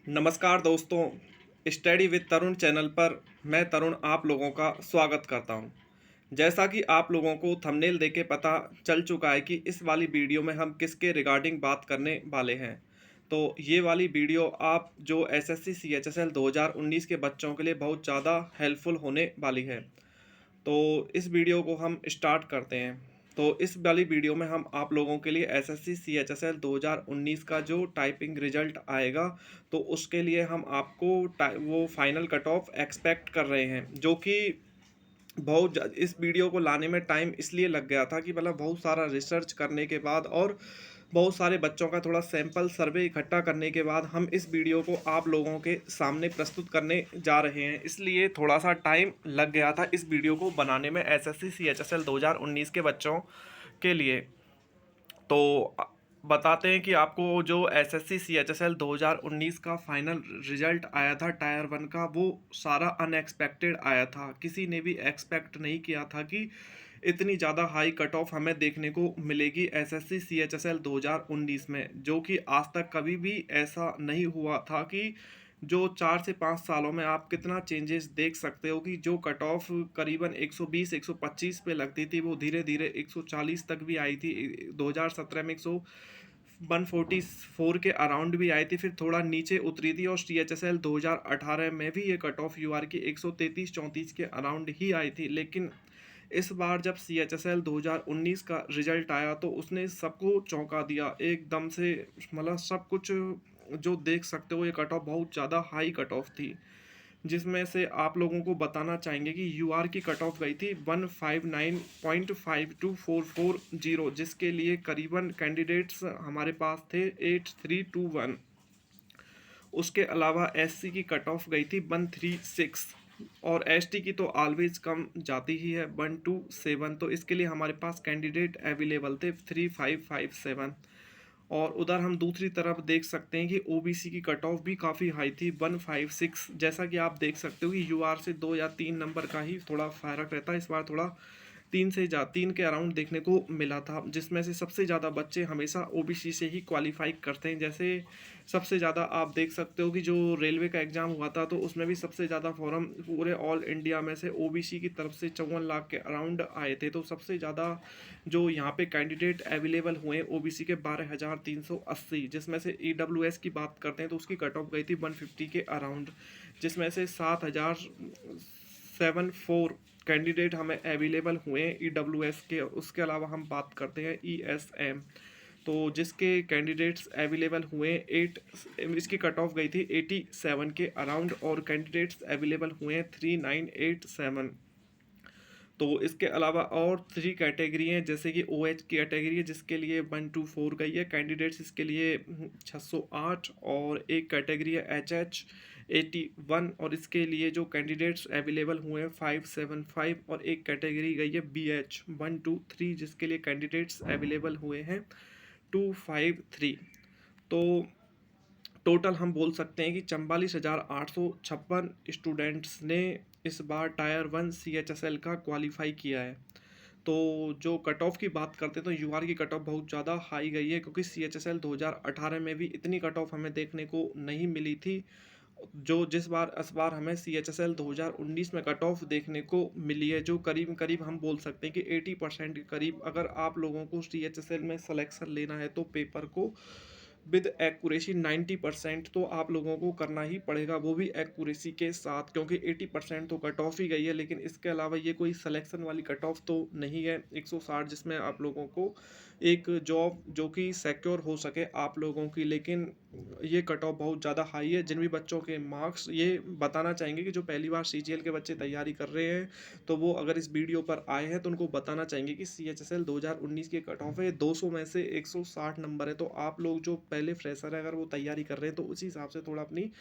नमस्कार दोस्तों, study with Tarun channel पर मैं तरुण आप लोगों का स्वागत करता हूं। जैसा कि आप लोगों को थंबनेल देख के पता चल चुका है कि इस वाली वीडियो में हम किसके रिगार्डिंग बात करने वाले हैं। तो ये वाली वीडियो आप जो एसएससी सीएचएसएल 2019 के बच्चों के लिए बहुत ज़्यादा हेल्पफुल होने वाली है। तो इस वीडियो को हम स्टार्ट करते हैं। तो इस वाली वीडियो में हम आप लोगों के लिए एसएससी सीएचएसएल 2019 का जो टाइपिंग रिजल्ट आएगा, तो उसके लिए हम आपको वो फाइनल कट ऑफ एक्सपेक्ट कर रहे हैं, जो कि इस वीडियो को लाने में टाइम इसलिए लग गया था कि मतलब बहुत सारा रिसर्च करने के बाद और बहुत सारे बच्चों का थोड़ा सैंपल सर्वे इकट्ठा करने के बाद हम इस वीडियो को आप लोगों के सामने प्रस्तुत करने जा रहे हैं। इसलिए थोड़ा सा टाइम लग गया था इस वीडियो को बनाने में एसएससी सीएचएसएल 2019 के बच्चों के लिए। तो बताते हैं कि आपको जो एसएससी सीएचएसएल 2019 का फाइनल रिजल्ट आया था टायर वन का, वो सारा अनएक्सपेक्टेड आया था। किसी ने भी एक्सपेक्ट नहीं किया था कि इतनी ज़्यादा हाई कट ऑफ हमें देखने को मिलेगी एसएससी सीएचएसएल 2019 में, जो कि आज तक कभी भी ऐसा नहीं हुआ था कि जो 4 से 5 सालों में आप कितना चेंजेस देख सकते हो कि जो कट ऑफ करीबन 120 125 पे लगती थी, वो धीरे धीरे 140 तक भी आई थी। 2017 में 144 के अराउंड भी आई थी, फिर थोड़ा नीचे उतरी थी। और सी एच एस एल 2018 में भी ये कट ऑफ यू आर की 133-34 के अराउंड ही आई थी। लेकिन इस बार जब सी एच एस एल 2019 का रिजल्ट आया तो उसने सबको चौंका दिया एकदम से। मतलब सब कुछ जो देख सकते हो, ये कट ऑफ बहुत ज़्यादा हाई कट ऑफ थी, जिसमें से आप लोगों को बताना चाहेंगे कि यू आर की कट ऑफ गई थी 159.5244, जिसके लिए करीबन कैंडिडेट्स हमारे पास थे 8321। उसके अलावा एससी की कट ऑफ गई थी 136, और एसटी की तो ऑलवेज कम जाती ही है 127। तो इसके लिए हमारे पास कैंडिडेट अवेलेबल थे 3557। और उधर हम दूसरी तरफ देख सकते हैं कि ओबीसी की कट ऑफ भी काफ़ी हाई थी 156। जैसा कि आप देख सकते हो कि यूआर से 2 या 3 नंबर का ही थोड़ा फर्क रहता है। इस बार थोड़ा 3 के अराउंड देखने को मिला था, जिसमें से सबसे ज़्यादा बच्चे हमेशा ओबीसी से ही क्वालिफाई करते हैं। जैसे सबसे ज़्यादा आप देख सकते हो कि जो रेलवे का एग्ज़ाम हुआ था, तो उसमें भी सबसे ज़्यादा फॉर्म पूरे ऑल इंडिया में से ओबीसी की तरफ से 54 लाख के अराउंड आए थे। तो सबसे ज़्यादा जो यहाँ पे कैंडिडेट अवेलेबल हुए ओबीसी के 12,380, जिसमें से ईडब्ल्यूएस की बात करते हैं तो उसकी कट ऑफ गई थी 150 के अराउंड, जिसमें से 7,074 कैंडिडेट हमें अवेलेबल हुए हैं ईडब्ल्यूएस के। उसके अलावा हम बात करते हैं ईएसएम, तो जिसके कैंडिडेट्स अवेलेबल हुए 8, इसकी कट ऑफ गई थी 87 के अराउंड, और कैंडिडेट्स अवेलेबल हुए हैं 3987। तो इसके अलावा और 3 कैटेगरी हैं, जैसे कि ओ एच की कैटेगरी है जिसके लिए 124 गई है कैंडिडेट्स, इसके लिए 608। और एक कैटेगरी है एच एच 81, और इसके लिए जो कैंडिडेट्स अवेलेबल हुए हैं 575। और एक कैटेगरी गई है बी एच 123, जिसके लिए कैंडिडेट्स अवेलेबल हुए हैं 253। तो टोटल हम बोल सकते हैं कि 44,856 स्टूडेंट्स ने इस बार टायर वन सीएचएसएल का क्वालिफाई किया है। तो जो कट ऑफ की बात करते हैं तो यूआर की कट ऑफ बहुत ज़्यादा हाई गई है, क्योंकि सीएचएसएल 2018 में भी इतनी कट ऑफ हमें देखने को नहीं मिली थी। जो जिस बार इस बार हमें सीएचएसएल 2019 में कट ऑफ देखने को मिली है, जो करीब करीब हम बोल सकते हैं कि 80% के करीब। अगर आप लोगों को सीएचएसएल में सिलेक्शन लेना है तो पेपर को विद एक्यूरेसी 90% तो आप लोगों को करना ही पड़ेगा, वो भी एक्यूरेसी के साथ, क्योंकि 80% तो कट ऑफ ही गई है। लेकिन इसके अलावा ये कोई सिलेक्शन वाली कट ऑफ तो नहीं है 160, जिसमें आप लोगों को एक जॉब जो कि सिक्योर हो सके आप लोगों की। लेकिन ये कट ऑफ बहुत ज़्यादा हाई है। जिन भी बच्चों के मार्क्स, ये बताना चाहेंगे कि जो पहली बार सीजीएल के बच्चे तैयारी कर रहे हैं, तो वो अगर इस वीडियो पर आए हैं तो उनको बताना चाहेंगे कि सीएचएसएल 2019 के कट ऑफ है 200 में से 160 नंबर है। तो आप लोग जो पहले फ्रेशर है, अगर वो तैयारी कर रहे हैं तो उसी हिसाब से थोड़ा अपनी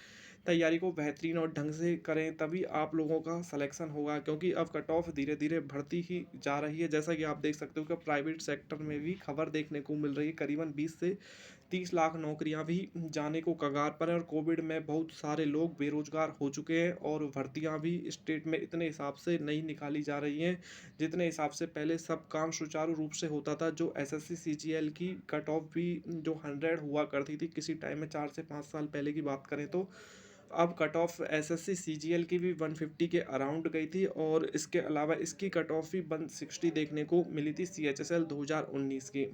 तैयारी को बेहतरीन और ढंग से करें, तभी आप लोगों का सिलेक्शन होगा। क्योंकि अब कट ऑफ धीरे धीरे बढ़ती ही जा रही है। जैसा कि आप देख सकते हो कि प्राइवेट सेक्टर में भी खबर देखने को मिल रही है, करीबन 20 से 30 लाख नौकरियां भी जाने को कगार पर है और कोविड में बहुत सारे लोग बेरोजगार हो चुके हैं और भर्तियां भी स्टेट में इतने हिसाब से नहीं निकाली जा रही हैं जितने हिसाब से पहले सब काम सुचारू रूप से होता था। जो एसएससी सीजीएल की कट ऑफ भी जो 100 हुआ करती थी किसी टाइम में, 4 से 5 साल पहले की बात करें तो अब कट ऑफ एसएससी सीजीएल की भी 150 के अराउंड गई थी और इसके अलावा इसकी कट ऑफ भी 160 देखने को मिली थी सीएचएसएल 2019 की।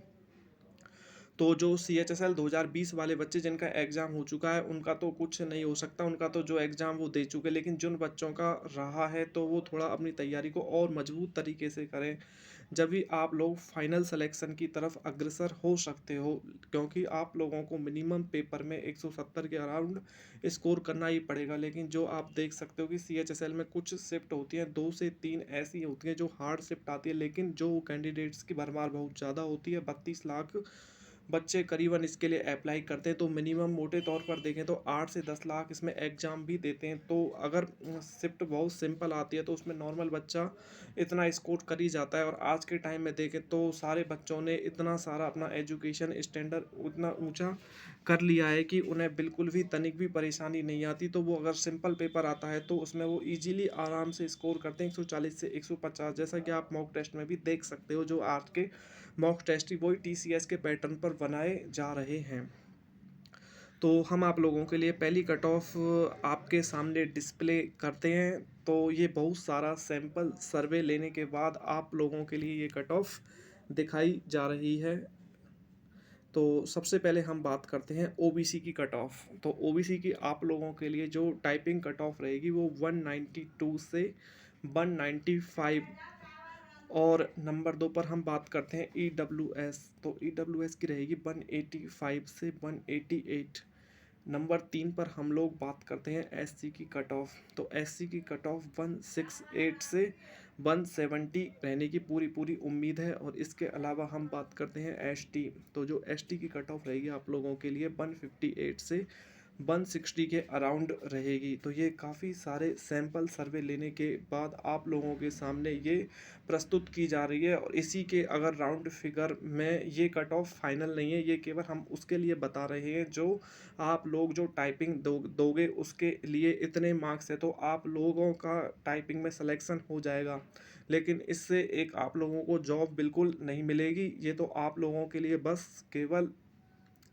तो जो सीएचएसएल 2020 वाले बच्चे जिनका एग्ज़ाम हो चुका है उनका तो कुछ नहीं हो सकता, उनका तो जो एग्ज़ाम वो दे चुके, लेकिन जिन बच्चों का रहा है तो वो थोड़ा अपनी तैयारी को और मजबूत तरीके से करें, जब भी आप लोग फाइनल सिलेक्शन की तरफ अग्रसर हो सकते हो। क्योंकि आप लोगों को मिनिमम पेपर में 170 के अराउंड स्कोर करना ही पड़ेगा, लेकिन जो आप देख सकते हो कि सीएचएसएल में कुछ शिफ्ट होती हैं, 2 से 3 ऐसी होती हैं जो हार्ड शिफ्ट आती है, लेकिन जो कैंडिडेट्स की भरमार बहुत ज़्यादा होती है। 32 लाख बच्चे करीबन इसके लिए अप्लाई करते हैं, तो मिनिमम मोटे तौर पर देखें तो 8 से 10 लाख इसमें एग्ज़ाम भी देते हैं। तो अगर शिफ्ट बहुत सिंपल आती है तो उसमें नॉर्मल बच्चा इतना स्कोर कर ही जाता है। और आज के टाइम में देखें तो सारे बच्चों ने इतना सारा अपना एजुकेशन स्टैंडर्ड उतना ऊंचा कर लिया है कि उन्हें बिल्कुल भी तनिक भी परेशानी नहीं आती। तो वो अगर सिंपल पेपर आता है तो उसमें वो इजीली आराम से स्कोर करते हैं 140 से 150, जैसा कि आप मॉक टेस्ट में भी देख सकते हो। जो आज के मॉक टेस्ट ही वही टीसीएस के पैटर्न पर बनाए जा रहे हैं। तो हम आप लोगों के लिए पहली कट ऑफ आपके सामने डिस्प्ले करते हैं। तो ये बहुत सारा सैंपल सर्वे लेने के बाद आप लोगों के लिए ये कट ऑफ दिखाई जा रही है। तो सबसे पहले हम बात करते हैं ओबीसी की कट ऑफ। तो ओबीसी की आप लोगों के लिए जो टाइपिंग कट ऑफ रहेगी वो 192 से 195। और नंबर 2 पर हम बात करते हैं ईडब्ल्यूएस। तो ईडब्ल्यूएस की रहेगी 185 से 188। नंबर 3 पर हम लोग बात करते हैं एससी की कट ऑफ। तो एससी की कट ऑफ 168 से 170 रहने की पूरी पूरी उम्मीद है। और इसके अलावा हम बात करते हैं एसटी। तो जो एसटी की कट ऑफ रहेगी आप लोगों के लिए 158 से 160 के अराउंड रहेगी। तो ये काफ़ी सारे सैंपल सर्वे लेने के बाद आप लोगों के सामने ये प्रस्तुत की जा रही है। और इसी के अगर राउंड फिगर में ये कट ऑफ फाइनल नहीं है, ये केवल हम उसके लिए बता रहे हैं जो आप लोग जो टाइपिंग दोगे उसके लिए इतने मार्क्स है तो आप लोगों का टाइपिंग में सिलेक्शन हो जाएगा। लेकिन इससे एक आप लोगों को जॉब बिल्कुल नहीं मिलेगी। ये तो आप लोगों के लिए बस केवल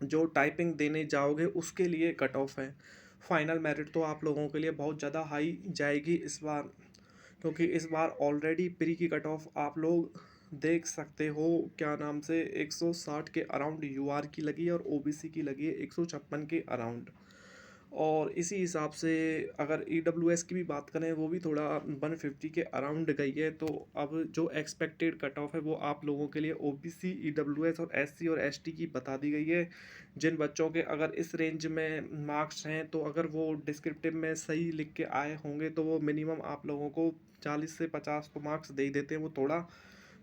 जो टाइपिंग देने जाओगे उसके लिए कट ऑफ है। फाइनल मेरिट तो आप लोगों के लिए बहुत ज़्यादा हाई जाएगी इस बार, क्योंकि इस बार ऑलरेडी प्री की कट ऑफ आप लोग देख सकते हो क्या नाम से 160 के अराउंड यूआर की लगी है और ओबीसी की लगी है 156 के अराउंड। और इसी हिसाब से अगर ईडब्ल्यूएस की भी बात करें वो भी थोड़ा 150 के अराउंड गई है। तो अब जो एक्सपेक्टेड कट ऑफ है वो आप लोगों के लिए ओबीसी, ईडब्ल्यूएस और एससी और एसटी की बता दी गई है। जिन बच्चों के अगर इस रेंज में मार्क्स हैं तो अगर वो डिस्क्रिप्टिव में सही लिख के आए होंगे तो वो मिनिमम आप लोगों को 40 से 50 तो मार्क्स दे ही देते हैं। वो थोड़ा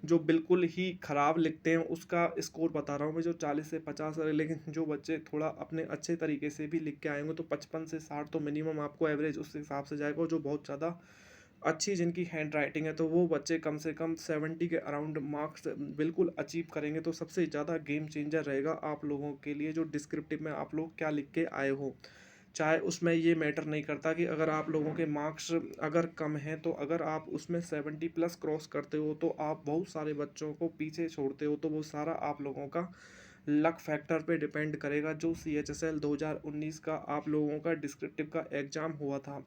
जो बिल्कुल ही ख़राब लिखते हैं उसका स्कोर बता रहा हूँ मैं, जो 40 से 50 है। लेकिन जो बच्चे थोड़ा अपने अच्छे तरीके से भी लिख के आएंगे तो 55 से 60 तो मिनिमम आपको एवरेज उस हिसाब से जाएगा। और जो बहुत ज़्यादा अच्छी जिनकी हैंड राइटिंग है तो वो बच्चे कम से कम 70 के अराउंड मार्क्स बिल्कुल अचीव करेंगे। तो सबसे ज़्यादा गेम चेंजर रहेगा आप लोगों के लिए जो डिस्क्रिप्टिव में आप लोग क्या लिख के आए हो। चाहे उसमें ये मैटर नहीं करता कि अगर आप लोगों के मार्क्स अगर कम हैं तो अगर आप उसमें 70+ क्रॉस करते हो तो आप बहुत सारे बच्चों को पीछे छोड़ते हो। तो वो सारा आप लोगों का लक फैक्टर पे डिपेंड करेगा। जो सीएचएसएल 2019 का आप लोगों का डिस्क्रिप्टिव का एग्ज़ाम हुआ था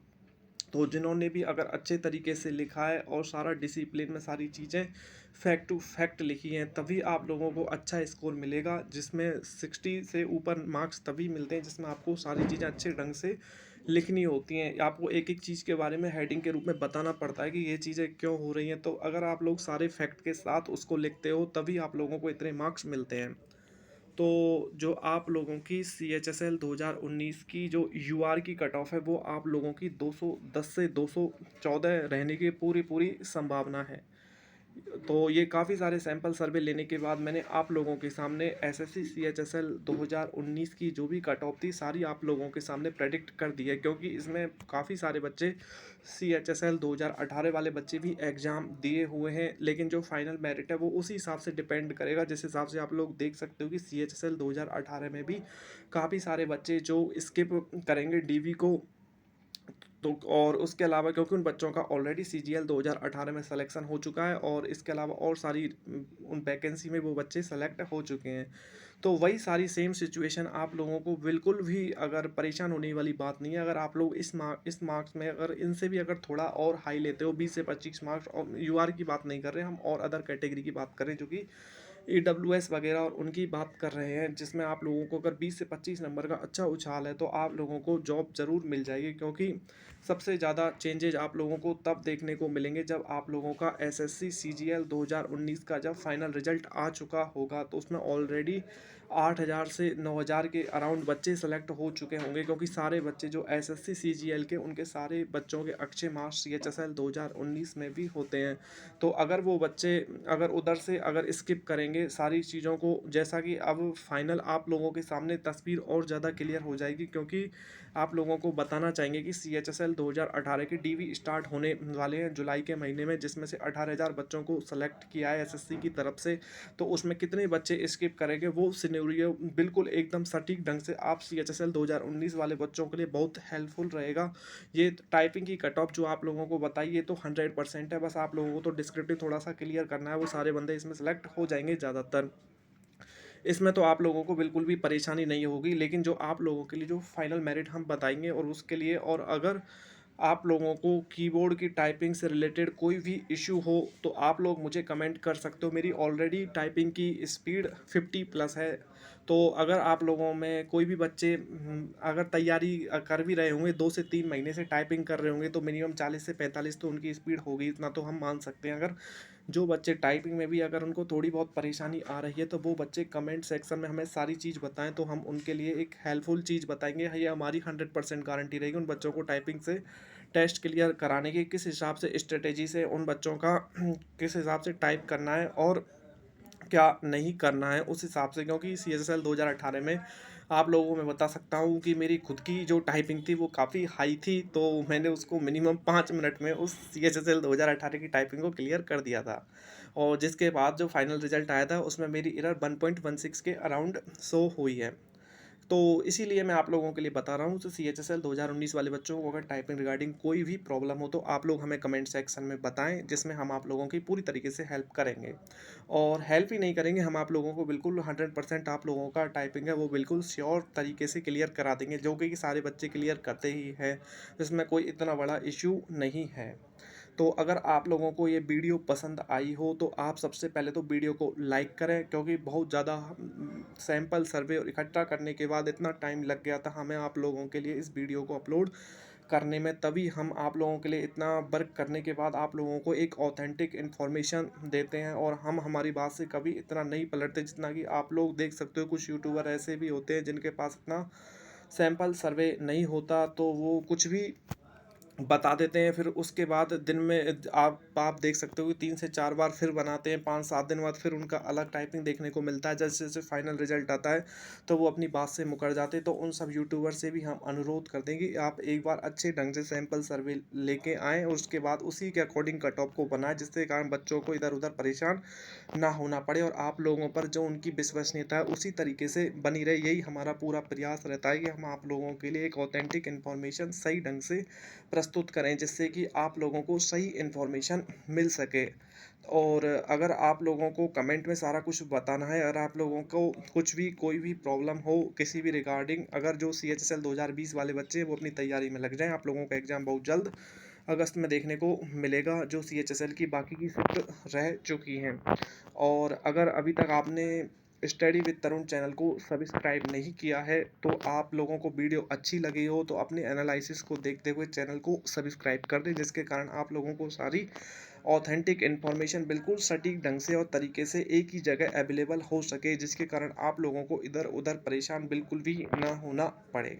तो जिन्होंने भी अगर अच्छे तरीके से लिखा है और सारा डिसिप्लिन में सारी चीज़ें फैक्ट टू फैक्ट लिखी हैं तभी आप लोगों को अच्छा स्कोर मिलेगा। जिसमें 60 से ऊपर मार्क्स तभी मिलते हैं जिसमें आपको सारी चीज़ें अच्छे ढंग से लिखनी होती हैं। आपको एक एक चीज़ के बारे में हेडिंग के रूप में बताना पड़ता है कि ये चीज़ें क्यों हो रही हैं। तो अगर आप लोग सारे फैक्ट के साथ उसको लिखते हो तभी आप लोगों को इतने मार्क्स मिलते हैं। तो जो आप लोगों की सीएचएसएल 2019 की जो यूआर की कट ऑफ है वो आप लोगों की 210 से 214 रहने की पूरी पूरी संभावना है। तो ये काफ़ी सारे सैंपल सर्वे लेने के बाद मैंने आप लोगों के सामने एसएससी सीएचएसएल 2019 की जो भी कट ऑफ थी सारी आप लोगों के सामने प्रेडिक्ट कर दी है, क्योंकि इसमें काफ़ी सारे बच्चे सीएचएसएल 2018 वाले बच्चे भी एग्ज़ाम दिए हुए हैं, लेकिन जो फाइनल मेरिट है वो उसी हिसाब से डिपेंड करेगा जिस हिसाब से आप लोग देख सकते हो कि सीएचएसएल 2018 में भी काफ़ी सारे बच्चे जो स्किप करेंगे डीवी को। तो और उसके अलावा क्योंकि उन बच्चों का ऑलरेडी सीजीएल 2018 में सिलेक्शन हो चुका है और इसके अलावा और सारी उन वैकेंसी में वो बच्चे सेलेक्ट हो चुके हैं। तो वही सारी सेम सिचुएशन आप लोगों को बिल्कुल भी अगर परेशान होने वाली बात नहीं है। अगर आप लोग इस मार्क्स में अगर इनसे भी अगर थोड़ा और हाई लेते हो 20 से 25 मार्क्स, और यूआर की बात नहीं कर रहे हम और अदर कैटेगरी की बात करें जो कि ईडब्ल्यूएस वगैरह और उनकी बात कर रहे हैं, जिसमें आप लोगों को अगर 20 से 25 नंबर का अच्छा उछाल है तो आप लोगों को जॉब ज़रूर मिल जाएगी, क्योंकि सबसे ज़्यादा चेंजेज आप लोगों को तब देखने को मिलेंगे जब आप लोगों का एसएससी सीजीएल 2019 का जब फाइनल रिजल्ट आ चुका होगा। तो उसमें ऑलरेडी 8,000 से 9,000 के अराउंड बच्चे सेलेक्ट हो चुके होंगे, क्योंकि सारे बच्चे जो एसएससी सीजीएल के उनके सारे बच्चों के अच्छे मार्क्स सीएचएसएल 2019 में भी होते हैं। तो अगर वो बच्चे अगर उधर से अगर स्किप करेंगे सारी चीज़ों को, जैसा कि अब फाइनल आप लोगों के सामने तस्वीर और ज़्यादा क्लियर हो जाएगी, क्योंकि आप लोगों को बताना चाहेंगे कि सीएचएसएल 2018 के डीवी स्टार्ट होने वाले हैं जुलाई के महीने में, जिसमें से 18,000 बच्चों को सेलेक्ट किया है एसएससी की तरफ से। तो उसमें कितने बच्चे स्किप करेंगे वो सिनेरियो बिल्कुल एकदम सटीक ढंग से आप सीएचएसएल 2019 वाले बच्चों के लिए बहुत हेल्पफुल रहेगा। ये टाइपिंग की कट ऑफ जो आप लोगों को बताई ये तो 100% है, बस आप लोगों को तो डिस्क्रिप्टिव थोड़ा सा क्लियर करना है, वो सारे बंदे इसमें सेलेक्ट हो जाएंगे ज़्यादातर। इसमें तो आप लोगों को बिल्कुल भी परेशानी नहीं होगी, लेकिन जो आप लोगों के लिए जो फाइनल मेरिट हम बताएंगे और उसके लिए, और अगर आप लोगों को कीबोर्ड की टाइपिंग से रिलेटेड कोई भी इशू हो तो आप लोग मुझे कमेंट कर सकते हो। मेरी ऑलरेडी टाइपिंग की स्पीड 50 प्लस है। तो अगर आप लोगों में कोई भी बच्चे अगर तैयारी कर भी रहे होंगे 2 से 3 महीने से टाइपिंग कर रहे होंगे तो मिनिमम 40 से 45 तो उनकी स्पीड होगी, इतना तो हम मान सकते हैं। अगर जो बच्चे टाइपिंग में भी अगर उनको थोड़ी बहुत परेशानी आ रही है तो वो बच्चे कमेंट सेक्शन में हमें सारी चीज़ बताएं, तो हम उनके लिए एक हेल्पफुल चीज़ बताएंगे। ये हमारी 100% गारंटी रहेगी उन बच्चों को टाइपिंग से टेस्ट क्लियर कराने की, किस हिसाब से स्ट्रेटेजी से उन बच्चों का किस हिसाब से टाइप करना है और क्या नहीं करना है उस हिसाब से। क्योंकि सीएचएसएल 2018 में आप लोगों को मैं बता सकता हूँ कि मेरी खुद की जो टाइपिंग थी वो काफ़ी हाई थी, तो मैंने उसको मिनिमम 5 मिनट में उस सीएचएसएल 2018 की टाइपिंग को क्लियर कर दिया था। और जिसके बाद जो फाइनल रिजल्ट आया था उसमें मेरी एरर 1.16 के अराउंड शो हुई है। तो इसीलिए मैं आप लोगों के लिए बता रहा हूँ, तो सीएचएसएल 2019 वाले बच्चों को अगर टाइपिंग रिगार्डिंग कोई भी प्रॉब्लम हो तो आप लोग हमें कमेंट सेक्शन में बताएं, जिसमें हम आप लोगों की पूरी तरीके से हेल्प करेंगे। और हेल्प ही नहीं करेंगे, हम आप लोगों को बिल्कुल 100% आप लोगों का टाइपिंग है वो बिल्कुल श्योर तरीके से क्लियर करा देंगे, जो कि सारे बच्चे क्लियर करते ही हैं। इसमें कोई इतना बड़ा इशू नहीं है। तो अगर आप लोगों को ये वीडियो पसंद आई हो तो आप सबसे पहले तो वीडियो को लाइक करें, क्योंकि बहुत ज़्यादा सैंपल सर्वे और इकट्ठा करने के बाद इतना टाइम लग गया था हमें आप लोगों के लिए इस वीडियो को अपलोड करने में। तभी हम आप लोगों के लिए इतना वर्क करने के बाद आप लोगों को एक ऑथेंटिक इन्फॉर्मेशन देते हैं, और हम हमारी बात से कभी इतना नहीं पलटते जितना कि आप लोग देख सकते हो। कुछ यूट्यूबर ऐसे भी होते हैं जिनके पास इतना सैंपल सर्वे नहीं होता, तो वो कुछ भी बता देते हैं, फिर उसके बाद दिन में आप देख सकते हो कि 3 से 4 बार फिर बनाते हैं, 5-7 दिन बाद फिर उनका अलग टाइपिंग देखने को मिलता है। जैसे जैसे फाइनल रिजल्ट आता है तो वो अपनी बात से मुकर जाते हैं। तो उन सब यूट्यूबर से भी हम अनुरोध करते हैं कि आप एक बार अच्छे ढंग से सैंपल सर्वे लेके आएँ और उसके बाद उसी के अकॉर्डिंग कट ऑफ को बनाएं, जिसके कारण बच्चों को इधर उधर परेशान ना होना पड़े और आप लोगों पर जो उनकी विश्वसनीयता है उसी तरीके से बनी रहे। यही हमारा पूरा प्रयास रहता है कि हम आप लोगों के लिए एक ऑथेंटिक इन्फॉर्मेशन सही ढंग से प्रस्तुत करें, जिससे कि आप लोगों को सही इन्फॉर्मेशन मिल सके। और अगर आप लोगों को कमेंट में सारा कुछ बताना है, अगर आप लोगों को कुछ भी कोई भी प्रॉब्लम हो किसी भी रिगार्डिंग, अगर जो सीएचएसएल 2020 वाले बच्चे हैं वो अपनी तैयारी में लग जाएं, आप लोगों का एग्ज़ाम बहुत जल्द अगस्त में देखने को मिलेगा, जो सीएचएसएल की बाकी की शिफ्ट रह चुकी हैं। और अगर अभी तक आपने स्टडी विद तरुण चैनल को सब्सक्राइब नहीं किया है तो आप लोगों को वीडियो अच्छी लगी हो तो अपने एनालिसिस को देखते हुए चैनल को सब्सक्राइब कर दें, जिसके कारण आप लोगों को सारी ऑथेंटिक इन्फॉर्मेशन बिल्कुल सटीक ढंग से और तरीके से एक ही जगह अवेलेबल हो सके, जिसके कारण आप लोगों को इधर उधर परेशान बिल्कुल भी ना होना पड़े।